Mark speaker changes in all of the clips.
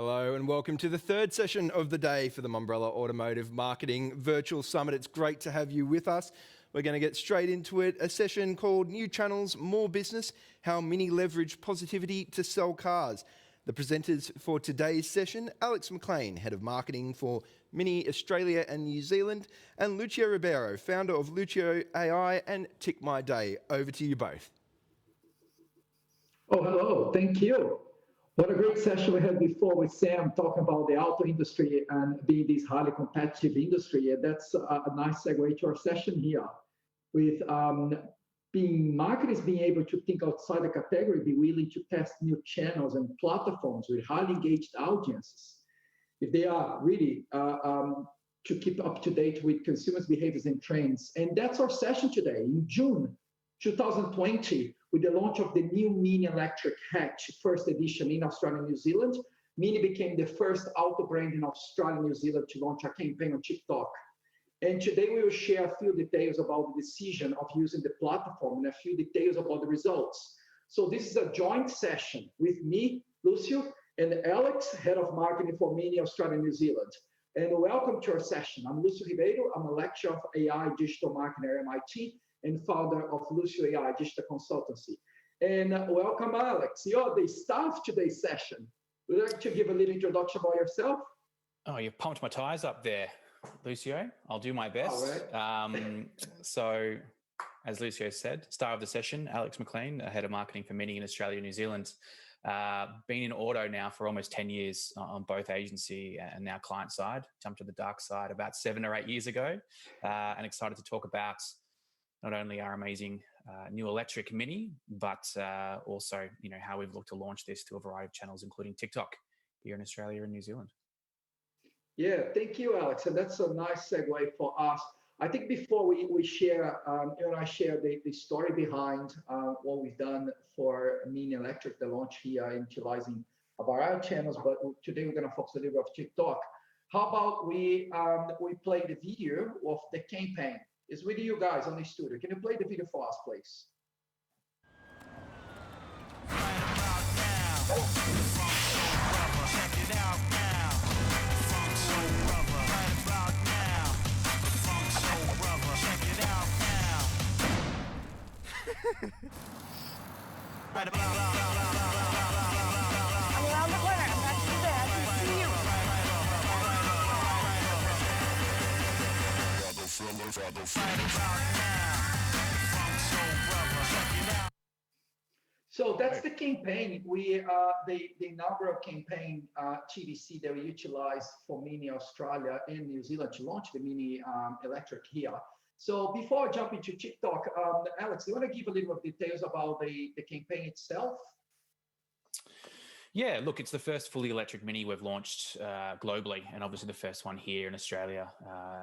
Speaker 1: Hello and welcome to the third session of the day for the Mumbrella Automotive Marketing Virtual Summit. It's great to have you with us. We're going to get straight into it. A session called New Channels, More Business, How Mini Leverage Positivity to Sell Cars. The presenters for today's session, Alex McLean, Head of Marketing for Mini Australia and New Zealand, and Lucio Ribeiro, founder of lucio.ai and Tick My Day. Over to you both.
Speaker 2: Oh, hello. Thank you. What a great session we had before with Sam talking about the auto industry and being this highly competitive industry. And that's a nice segue to our session here with marketers being able to think outside the category, be willing to test new channels and platforms with highly engaged audiences. If they are really to keep up to date with consumers' behaviors and trends. And that's our session today. In June 2020, with the launch of the new Mini Electric hatch, first edition in Australia and New Zealand, Mini became the first auto brand in Australia and New Zealand to launch a campaign on TikTok. And today we will share a few details about the decision of using the platform and a few details about the results. So this is a joint session with me, Lucio, and Alex, Head of Marketing for Mini Australia and New Zealand. And welcome to our session. I'm Lucio Ribeiro. I'm a lecturer of AI Digital Marketing at MIT and founder of lucio.ai Digital Consultancy. And welcome, Alex. You're the star of today's session. Would you like to give a little introduction about yourself?
Speaker 3: Oh, you've pumped my tires up there, Lucio. I'll do my best.
Speaker 2: All right.
Speaker 3: So, as Lucio said, star of the session, Alex McLean, Head of Marketing for Mini in Australia and New Zealand. Been in auto now for almost 10 years on both agency and now client side. Jumped to the dark side about 7 or 8 years ago, and excited to talk about not only our amazing new electric Mini, but also, how we've looked to launch this to a variety of channels, including TikTok here in Australia and New Zealand.
Speaker 2: Yeah, thank you, Alex. And that's a nice segue for us. I think before we share, you and I share the story behind what we've done for Mini Electric, the launch here, utilizing a variety of channels, but today we're going to focus a little bit on TikTok. How about we play the video of the campaign? It's with you guys on the studio. Can you play the video for us, please? So that's the campaign. We the number of campaign TVC that we utilize for Mini Australia and New Zealand to launch the Mini Electric here. So before I jump into TikTok, Alex, do you want to give a little bit of details about the campaign itself?
Speaker 3: Yeah, look, it's the first fully electric Mini we've launched globally, and obviously the first one here in Australia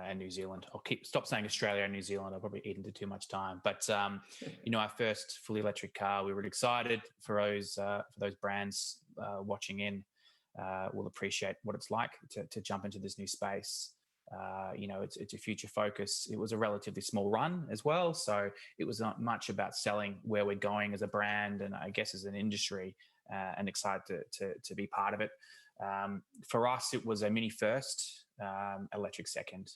Speaker 3: and New Zealand. I'll stop saying Australia and New Zealand. I'll probably eat into too much time. But our first fully electric car, we were excited for those brands watching in. Will appreciate what it's like to jump into this new space. It's a future focus. It was a relatively small run as well, so it was not much about selling where we're going as a brand and I guess as an industry. And excited to be part of it. For us, it was a Mini first, electric second.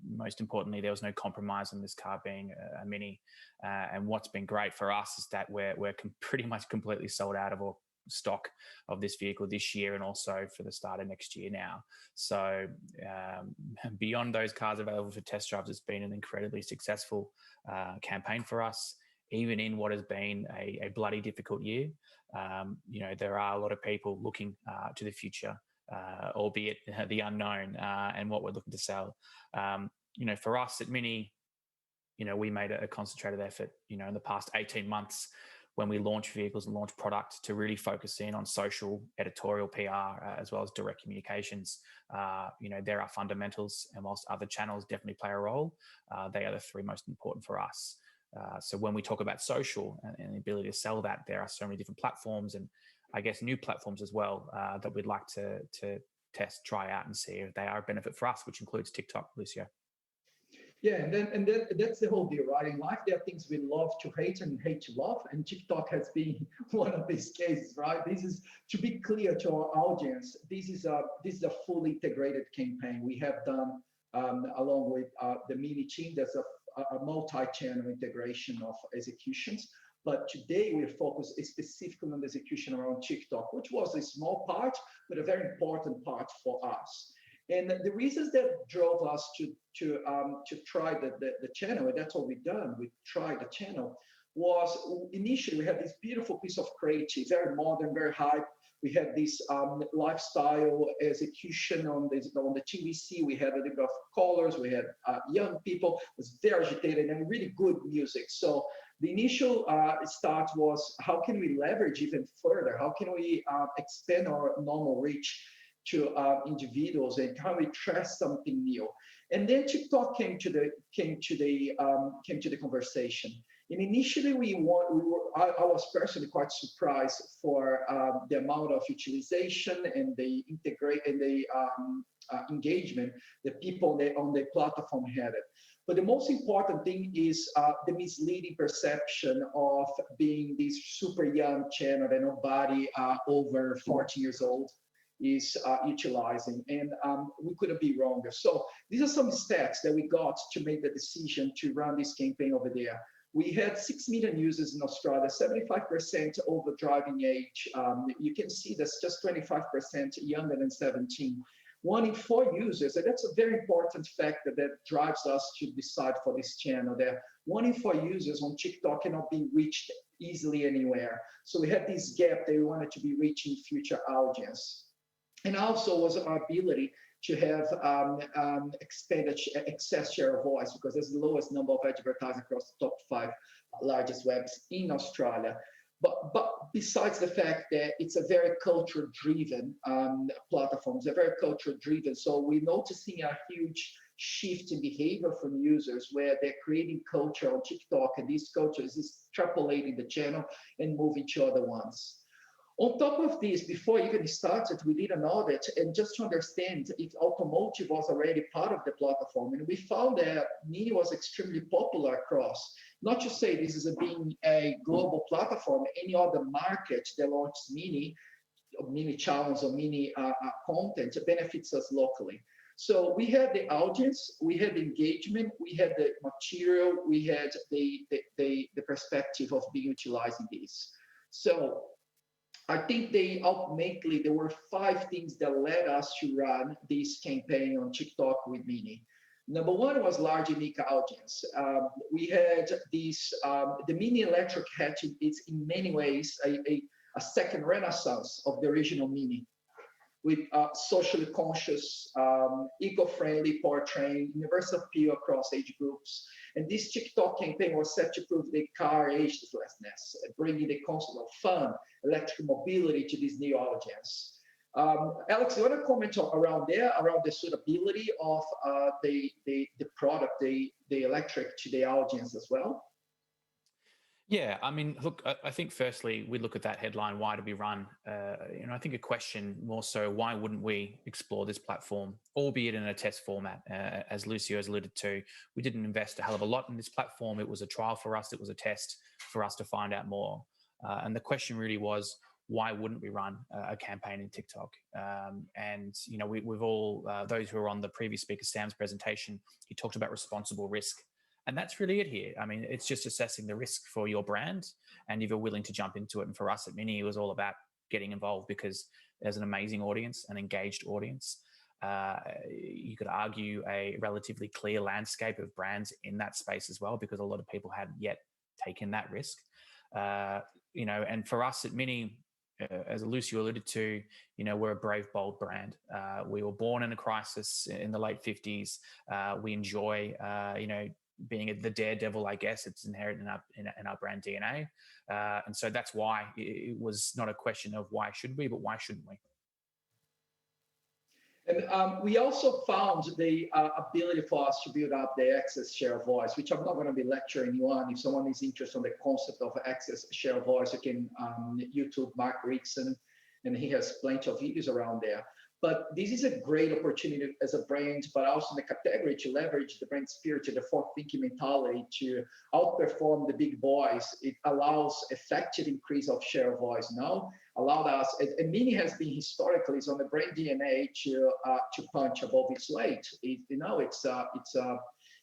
Speaker 3: Most importantly, there was no compromise on this car being a Mini. And what's been great for us is that we're pretty much completely sold out of all stock of this vehicle this year and also for the start of next year now. So beyond those cars available for test drives, it's been an incredibly successful campaign for us. Even in what has been a bloody difficult year, there are a lot of people looking to the future, albeit the unknown, and what we're looking to sell. For us at Mini, we made a concentrated effort, in the past 18 months when we launch vehicles and launch product to really focus in on social, editorial, PR, as well as direct communications. There are fundamentals, and whilst other channels definitely play a role, they are the three most important for us. So when we talk about social and the ability to sell that, there are so many different platforms and I guess new platforms as well that we'd like to test, try out and see if they are a benefit for us, which includes TikTok, Lucio.
Speaker 2: Yeah, and then that's the whole deal, right? In life, there are things we love to hate and hate to love, and TikTok has been one of these cases, right? This is, to be clear to our audience, this is a fully integrated campaign we have done along with the mini team. There's a multi-channel integration of executions. But today we're focused specifically on the execution around TikTok, which was a small part, but a very important part for us. And the reasons that drove us to try the channel, and that's what we've done, we tried the channel, was initially we had this beautiful piece of creative, very modern, very hype. We had this lifestyle execution on the TVC. We had a little bit of colors. We had young people. It was very agitated and really good music. So the initial start was, how can we leverage even further? How can we expand our normal reach to individuals, and how we test something new? And then TikTok came to the conversation. And initially, I was personally quite surprised for the amount of utilization and the engagement that people on the platform had it. But the most important thing is the misleading perception of being this super young channel that nobody over 40 years old is utilizing, and we couldn't be wronger. So these are some stats that we got to make the decision to run this campaign over there. We had 6 million users in Australia, 75% over driving age. You can see that's just 25% younger than 17. 1 in 4 users, and that's a very important factor that drives us to decide for this channel there. 1 in 4 users on TikTok cannot be reached easily anywhere. So we had this gap that we wanted to be reaching future audience. And also was our ability to have expanded excess share of voice, because there's the lowest number of advertisers across the top 5 largest webs in Australia. But besides the fact that it's a very culture-driven platform, it's a very culture-driven, so we're noticing a huge shift in behavior from users where they're creating culture on TikTok, and this culture is extrapolating the channel and moving to other ones. On top of this, before even started, we did an audit, and just to understand if Automotive was already part of the platform, and we found that Mini was extremely popular across. Not to say this is being a global platform, any other market that launches Mini channels or Mini content benefits us locally. So we had the audience, we had the engagement, we had the material, we had the perspective of being utilizing this. So I think ultimately there were 5 things that led us to run this campaign on TikTok with Mini. Number 1 was large unique audience. We had this, the Mini electric hatch is in many ways a second renaissance of the original Mini, with socially conscious, eco-friendly powertrain, universal appeal across age groups. And this TikTok campaign was set to prove the car agelessness, bringing the concept of fun, electric mobility to this new audience. Alex, you want to comment around the suitability of the product, the electric, to the audience as well?
Speaker 3: Yeah, I mean, look, I think firstly, we look at that headline, why do we run? I think a question more so, why wouldn't we explore this platform, albeit in a test format? As Lucio has alluded to, we didn't invest a hell of a lot in this platform. It was a trial for us. It was a test for us to find out more. And the question really was, why wouldn't we run a campaign in TikTok? We've all, those who were on the previous speaker, Sam's presentation, he talked about responsible risk. And that's really it here. I mean, it's just assessing the risk for your brand and if you're willing to jump into it. And for us at Mini, it was all about getting involved because there's an amazing audience, an engaged audience. You could argue a relatively clear landscape of brands in that space as well, because a lot of people hadn't yet taken that risk. And for us at Mini, as Lucio alluded to, we're a brave, bold brand. We were born in a crisis in the late 50s. We enjoy, being the daredevil, I guess. It's inherent in our brand DNA. And so that's why it was not a question of why should we, but why shouldn't we?
Speaker 2: And we also found the ability for us to build up the access share of voice, which I'm not going to be lecturing anyone. If someone is interested in the concept of access share of voice, you can YouTube Mark Rickson, and he has plenty of videos around there. But this is a great opportunity as a brand, but also in the category to leverage the brand spirit, the forward-thinking mentality to outperform the big boys. It allows effective increase of share of voice now, allowed us, and Mini has been historically is on the brand DNA to punch above its weight.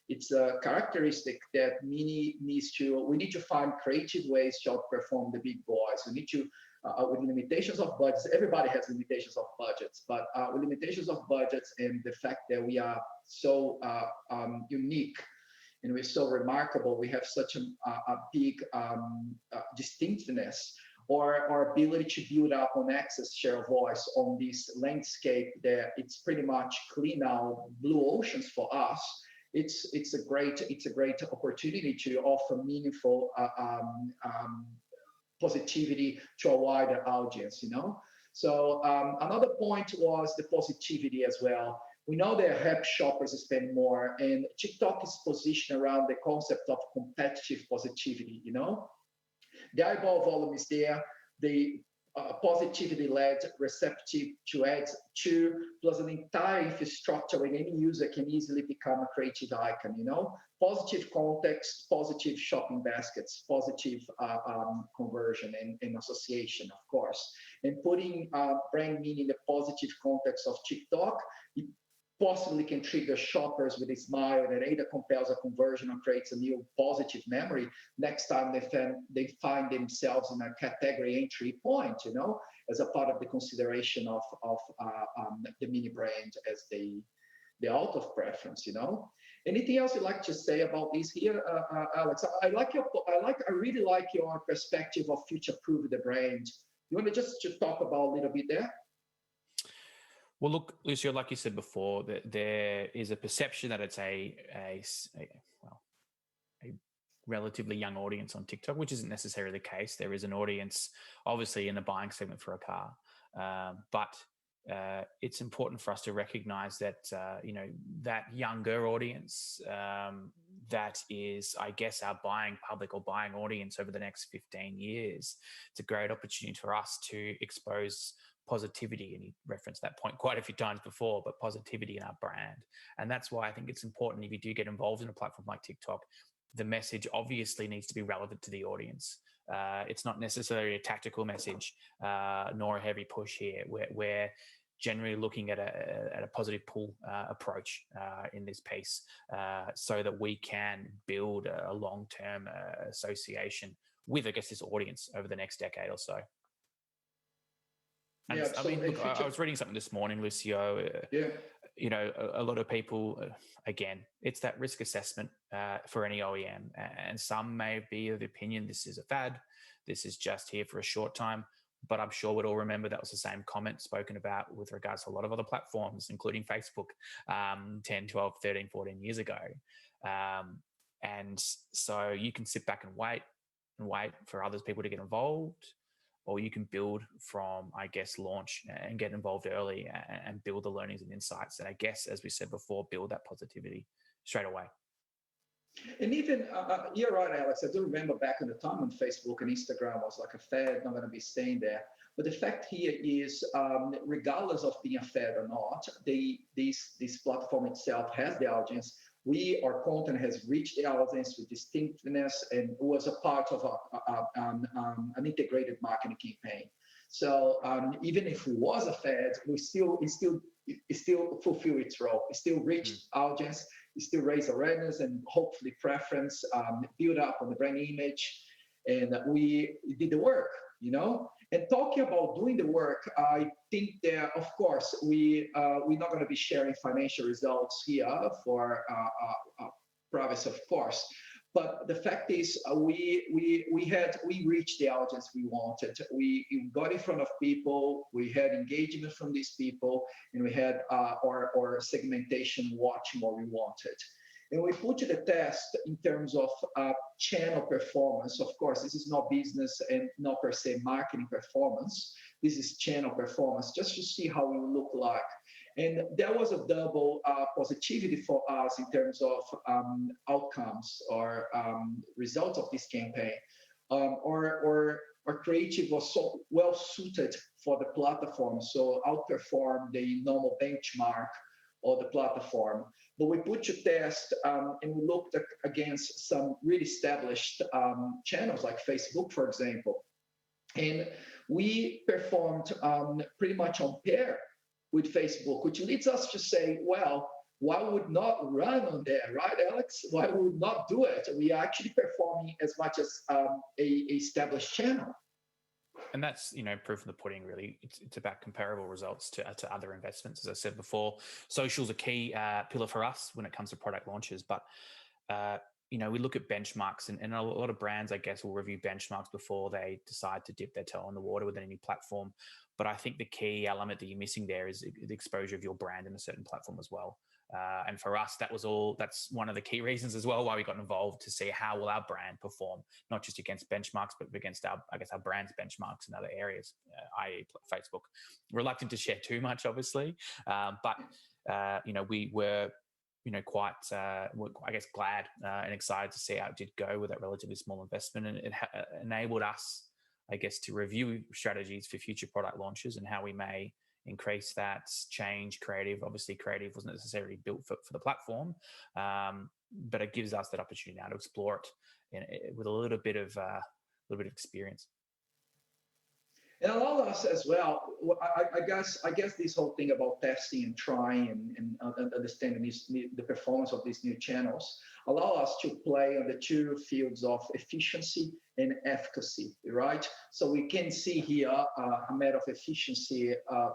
Speaker 2: It's a characteristic that Mini needs to. We need to find creative ways to outperform the big boys. We need to, with limitations of budgets. Everybody has limitations of budgets, but with limitations of budgets and the fact that we are so unique and we're so remarkable, we have such a big distinctiveness. Or our ability to build up on access share of voice on this landscape that it's pretty much clean now, blue oceans for us. It's a great opportunity to offer meaningful positivity to a wider audience, So another point was the positivity as well. We know that help shoppers spend more, and TikTok is positioned around the concept of competitive positivity, The eyeball volume is there, the positivity-led receptive to ads to, plus an entire infrastructure where any user can easily become a creative icon, Positive context, positive shopping baskets, positive conversion and association, of course. And putting brand meaning in the positive context of TikTok, it possibly can trigger shoppers with a smile that either compels a conversion or creates a new positive memory next time they find themselves in a category entry point, as a part of the consideration of the Mini brand as the out of preference, Anything else you'd like to say about this here, Alex? I really like your perspective of future-proof the brand. You want to just talk about a little bit there?
Speaker 3: Well, look, Lucio, like you said before, that there is a perception that it's a relatively young audience on TikTok, which isn't necessarily the case. There is an audience, obviously, in the buying segment for a car, but it's important for us to recognize that that younger audience that is, I guess, our buying public or buying audience over the next 15 years. It's a great opportunity for us to expose positivity, and you referenced that point quite a few times before, but positivity in our brand. And that's why I think it's important, if you do get involved in a platform like TikTok, the message obviously needs to be relevant to the audience. It's not necessarily a tactical message, nor a heavy push here. We're generally looking at a positive pull approach in this piece, so that we can build a long-term association with, I guess, this audience over the next decade or so. And
Speaker 2: yeah,
Speaker 3: I mean, look, I was reading something this morning, Lucio. A lot of people, again, it's that risk assessment for any OEM, and some may be of the opinion this is a fad, this is just here for a short time. But I'm sure we'd all remember that was the same comment spoken about with regards to a lot of other platforms, including Facebook, 10, 12, 13, 14 years ago. And so you can sit back and wait for other people to get involved, or you can build from, I guess, launch and get involved early and build the learnings and insights. And I guess, as we said before, build that positivity straight away.
Speaker 2: And even, you're right, Alex, I do remember back in the time when Facebook and Instagram was like a fad, not going to be staying there. But the fact here is, regardless of being a fad or not, this platform itself has the audience. Our content has reached the audience with distinctness and was a part of an integrated marketing campaign. So even if it was a fad, it still fulfill its role. It still reached audience. It still raise awareness and hopefully preference, build up on the brand image, and we did the work, And talking about doing the work, I think that, of course, we're not going to be sharing financial results here for privacy, of course. But the fact is, we reached the audience we wanted. We got in front of people. We had engagement from these people, and we had our segmentation watching what we wanted. And we put to the test in terms of channel performance. Of course, this is not business and not per se marketing performance. This is channel performance, just to see how we look like. And there was a double positivity for us in terms of outcomes or results of this campaign. Our our creative was so well suited for the platform, so outperformed the normal benchmark or the platform. But we put to test and we looked against some really established channels like Facebook, for example. And we performed pretty much on pair with Facebook, which leads us to say, well, why would not run on there, right, Alex? Why would not do it? We are actually performing as much as a established channel.
Speaker 3: And that's, proof of the pudding, really. It's about comparable results to other investments. As I said before, social's a key pillar for us when it comes to product launches. But, we look at benchmarks and a lot of brands, I guess, will review benchmarks before they decide to dip their toe in the water with any platform. But I think the key element that you're missing there is the exposure of your brand in a certain platform as well. And for us, that's one of the key reasons as well why we got involved, to see how will our brand perform, not just against benchmarks, but against our brand's benchmarks in other areas, i.e. Facebook. Reluctant to share too much, obviously, but we were quite, glad and excited to see how it did go with that relatively small investment. And it enabled us, I guess, to review strategies for future product launches and how we may increase that, change creative. Obviously, creative wasn't necessarily built for the platform, but it gives us that opportunity now to explore it with a little bit of experience.
Speaker 2: And allow us as well. I guess this whole thing about testing and trying and understanding the performance of these new channels allow us to play on the two fields of efficiency and efficacy, right? So we can see here a matter of efficiency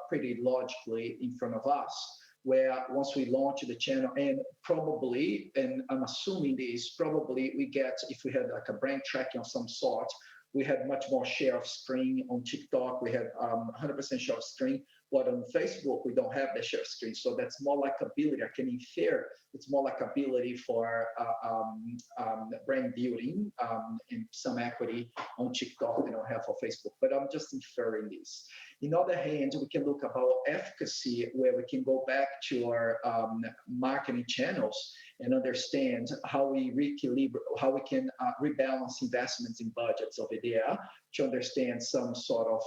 Speaker 2: pretty logically in front of us, where once we launch the channel, and probably, and I'm assuming this, probably we get, if we had like a brand tracking of some sort, we had much more share of screen on TikTok. We had 100% share of screen, but on Facebook, we don't have the share of screen. So that's more like ability. I can infer it's more like ability for brand building and some equity on TikTok we don't have for Facebook. But I'm just inferring this. In other hand, we can look about efficacy, where we can go back to our marketing channels and understand how we can rebalance investments in budgets over there to understand some sort of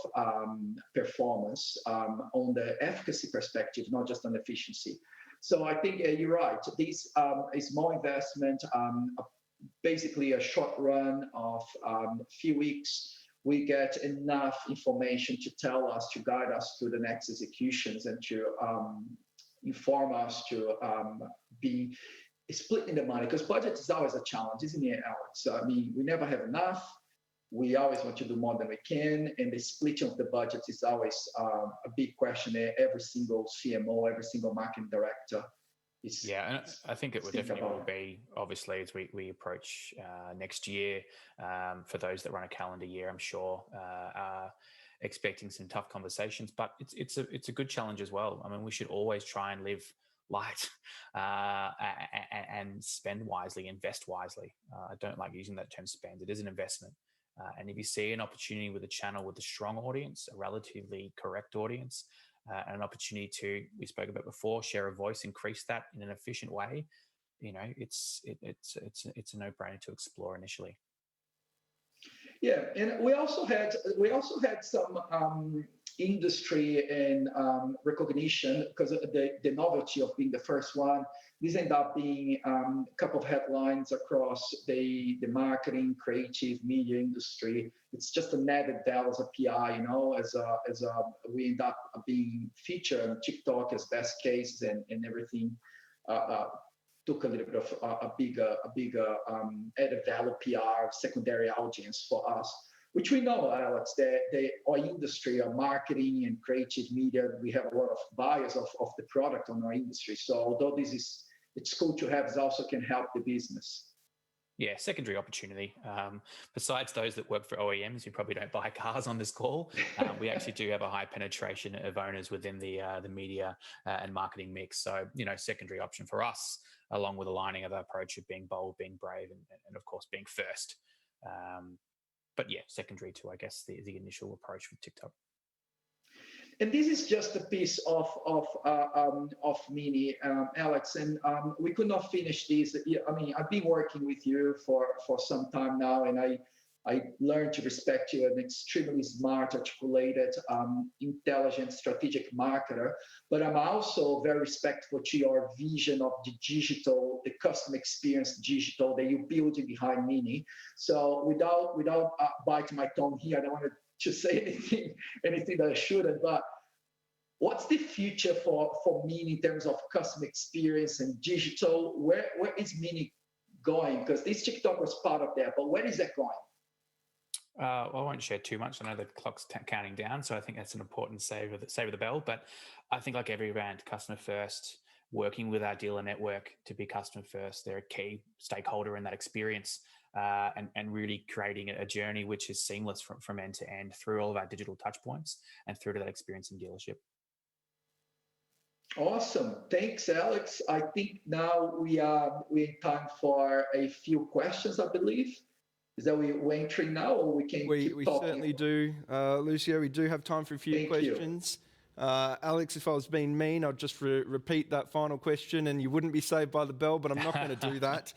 Speaker 2: performance on the efficacy perspective, not just on efficiency. So I think you're right. This is more investment, basically a short run of a few weeks. We get enough information to tell us, to guide us through the next executions, and to inform us to be splitting the money, because budget is always a challenge, isn't it, Alex? I mean, we never have enough. We always want to do more than we can, and the splitting of the budget is always a big question. Every single CMO, every single marketing director.
Speaker 3: And I think it would definitely will be, obviously, as we approach next year, for those that run a calendar year, I'm sure, expecting some tough conversations, but it's a good challenge as well. I mean, we should always try and live light and spend wisely, invest wisely. I don't like using that term spend. It is an investment. And if you see an opportunity with a channel with a strong audience, a relatively correct audience, and an opportunity to, we spoke about before, share a voice, increase that in an efficient way, it's a no-brainer to explore initially.
Speaker 2: Yeah, and we also had some industry and recognition, because of the novelty of being the first one. This ended up being a couple of headlines across the marketing, creative, media industry. It's just an added value as a PI, as we end up being featured on TikTok as best case and everything. Took a little bit of a bigger added value PR secondary audience for us, which we know, Alex, that our industry, our marketing and creative media, we have a lot of buyers of the product on our industry. So although it's cool to have, it also can help the business.
Speaker 3: Yeah, secondary opportunity. Besides those that work for OEMs who probably don't buy cars on this call, we actually do have a high penetration of owners within the media and marketing mix. So, secondary option for us, along with aligning of the approach of being bold, being brave, and of course, being first. But yeah, secondary to, I guess, the initial approach with TikTok.
Speaker 2: And this is just a piece of Mini, Alex, and we could not finish this. I mean, I've been working with you for some time now, and I learned to respect you, an extremely smart, articulated, intelligent, strategic marketer. But I'm also very respectful to your vision of the digital, the customer experience digital that you're building behind Mini. So without biting my tongue here, I don't want to say anything that I shouldn't. But what's the future for Mini in terms of customer experience and digital? Where is Mini going? Because this TikTok was part of that, but where is that going?
Speaker 3: I won't share too much. I know the clock's counting down, so I think that's an important save of the bell. But I think, like every brand, customer first, working with our dealer network to be customer first. They're a key stakeholder in that experience, and really creating a journey which is seamless from end to end through all of our digital touch points and through to that experience in dealership.
Speaker 2: Awesome. Thanks, Alex. I think now we're in time for a few questions, I believe. Is that we're entering now, or we can keep talking?
Speaker 1: We certainly do, Lucio. We do have time for a few questions. Alex, if I was being mean, I'd just repeat that final question and you wouldn't be saved by the bell, but I'm not going to do that.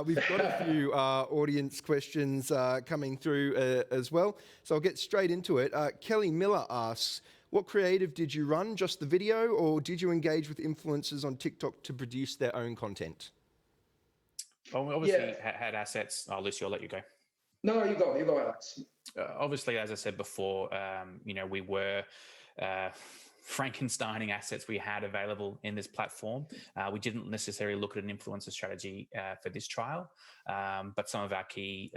Speaker 1: We've got a few audience questions coming through as well, so I'll get straight into it. Kelly Miller asks, what creative did you run, just the video, or did you engage with influencers on TikTok to produce their own content?
Speaker 3: Well, we obviously had assets. Lucio, I'll let you go.
Speaker 2: No, you go, Alex.
Speaker 3: Obviously, as I said before, we were Frankensteining assets we had available in this platform. We didn't necessarily look at an influencer strategy for this trial, but some of our key,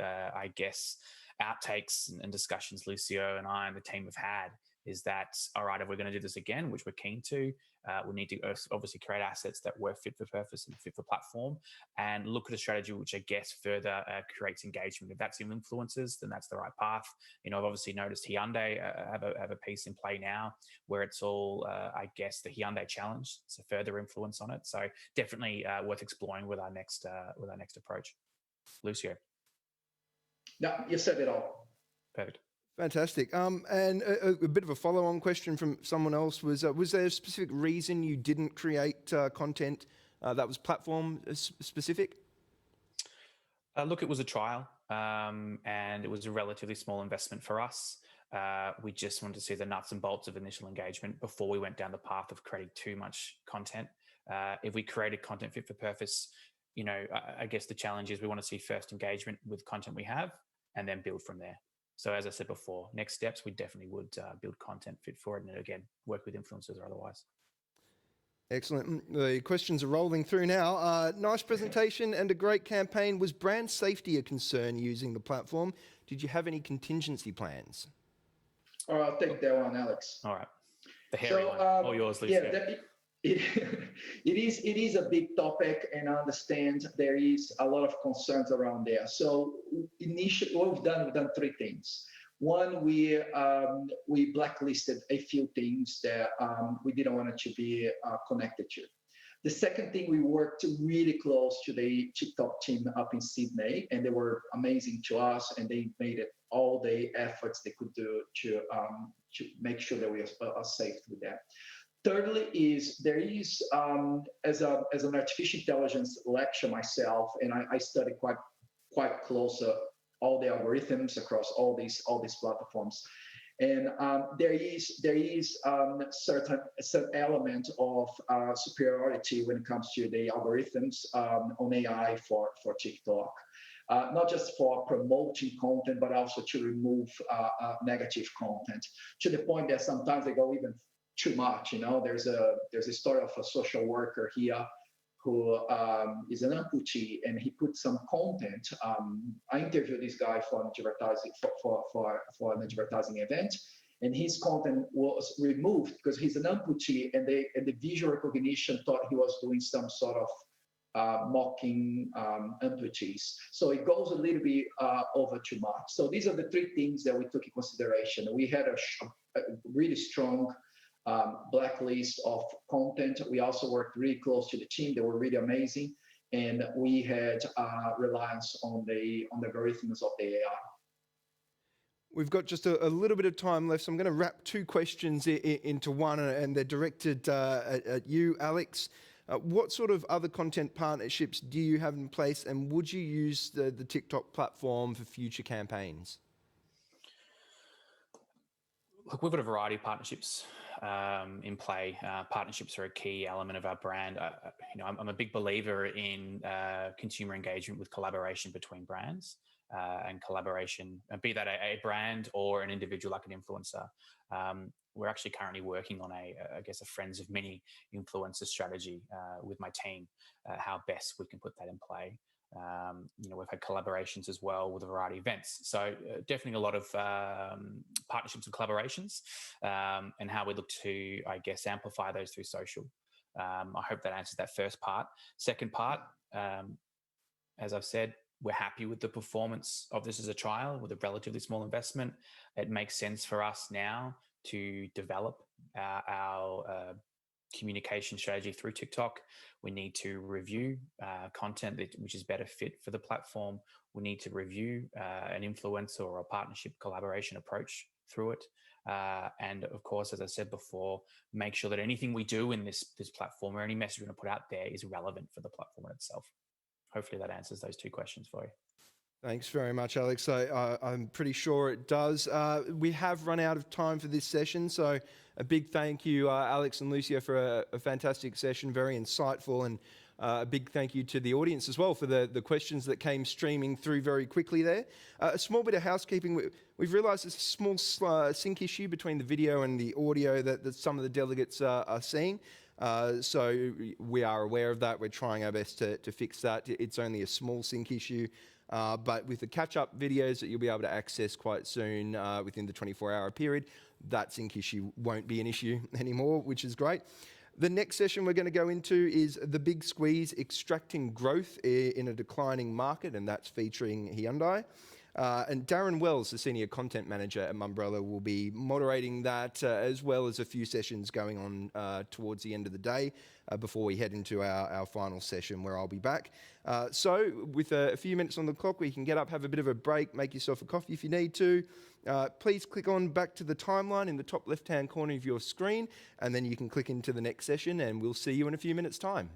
Speaker 3: outtakes and discussions Lucio and I and the team have had is that, all right, if we're going to do this again, which we're keen to, we need to obviously create assets that were fit for purpose and fit for platform, and look at a strategy which I guess further creates engagement. If that's in influencers, then that's the right path. I've obviously noticed Hyundai have a piece in play now where it's all, the Hyundai challenge. It's a further influence on it. So definitely worth exploring with our next approach. Lucio.
Speaker 2: Yeah, you said it all.
Speaker 3: Perfect.
Speaker 1: Fantastic. And a bit of a follow-on question from someone else was there a specific reason you didn't create content that was platform specific?
Speaker 3: Look, it was a trial, and it was a relatively small investment for us. We just wanted to see the nuts and bolts of initial engagement before we went down the path of creating too much content. If we created content fit for purpose, I guess the challenge is we want to see first engagement with content we have and then build from there. So as I said before, next steps, we definitely would build content fit for it and again, work with influencers or otherwise.
Speaker 1: Excellent. The questions are rolling through now. Nice presentation and a great campaign. Was brand safety a concern using the platform? Did you have any contingency plans?
Speaker 2: I'll take that one, Alex.
Speaker 3: All right. The hairy one. All yours, Lucio.
Speaker 2: Yeah, it is a big topic, and I understand there is a lot of concerns around there. So initially, what we've done three things. One, we blacklisted a few things that we didn't want it to be connected to. The second thing, we worked really close to the TikTok team up in Sydney, and they were amazing to us, and they made it all the efforts they could do to make sure that we are safe with that. Thirdly, there is as an artificial intelligence lecturer myself, and I study quite close all the algorithms across all these platforms, and there is certain element of superiority when it comes to the algorithms on AI for TikTok. Not just for promoting content, but also to remove negative content, to the point that sometimes they go even too much. There's a story of a social worker here who is an amputee, and he put some content. I interviewed this guy for an advertising event, and his content was removed because he's an amputee, and the visual recognition thought he was doing some sort of mocking amputees. So it goes a little bit over too much. So these are the three things that we took in consideration. We had a really strong blacklist of content. We also worked really close to the team. They were really amazing. And we had reliance on the algorithms of the AI.
Speaker 1: We've got just a little bit of time left, so I'm going to wrap two questions into one, and they're directed at you, Alex. What sort of other content partnerships do you have in place, and would you use the TikTok platform for future campaigns?
Speaker 3: Look, we've got a variety of partnerships in play. Partnerships are a key element of our brand. I'm a big believer in consumer engagement with collaboration between brands and collaboration, be that a brand or an individual like an influencer. We're actually currently working on a friends of many influencer strategy with my team, how best we can put that in play. We've had collaborations as well with a variety of events. So definitely a lot of partnerships and collaborations, and how we look to, amplify those through social. I hope that answers that first part. Second part, as I've said, we're happy with the performance of this as a trial with a relatively small investment. It makes sense for us now to develop our communication strategy through TikTok. We need to review content which is better fit for the platform. We need to review an influencer or a partnership collaboration approach through it. And of course, as I said before, make sure that anything we do in this platform or any message we're going to put out there is relevant for the platform itself. Hopefully that answers those two questions for you.
Speaker 1: Thanks very much, Alex. I'm pretty sure it does. We have run out of time for this session, so a big thank you, Alex and Lucio, for a fantastic session, very insightful, and a big thank you to the audience as well for the questions that came streaming through very quickly there. A small bit of housekeeping. We've realised there's a small sync issue between the video and the audio that some of the delegates are seeing. So we are aware of that. We're trying our best to fix that. It's only a small sync issue. But with the catch-up videos that you'll be able to access quite soon within the 24-hour period, that sync issue won't be an issue anymore, which is great. The next session we're going to go into is The Big Squeeze, Extracting Growth in a Declining Market, and that's featuring Hyundai. And Darren Wells, the Senior Content Manager at Mumbrella, will be moderating that, as well as a few sessions going on towards the end of the day before we head into our final session where I'll be back. So with a few minutes on the clock, we can get up, have a bit of a break, make yourself a coffee if you need to. Please click on back to the timeline in the top left-hand corner of your screen, and then you can click into the next session, and we'll see you in a few minutes' time.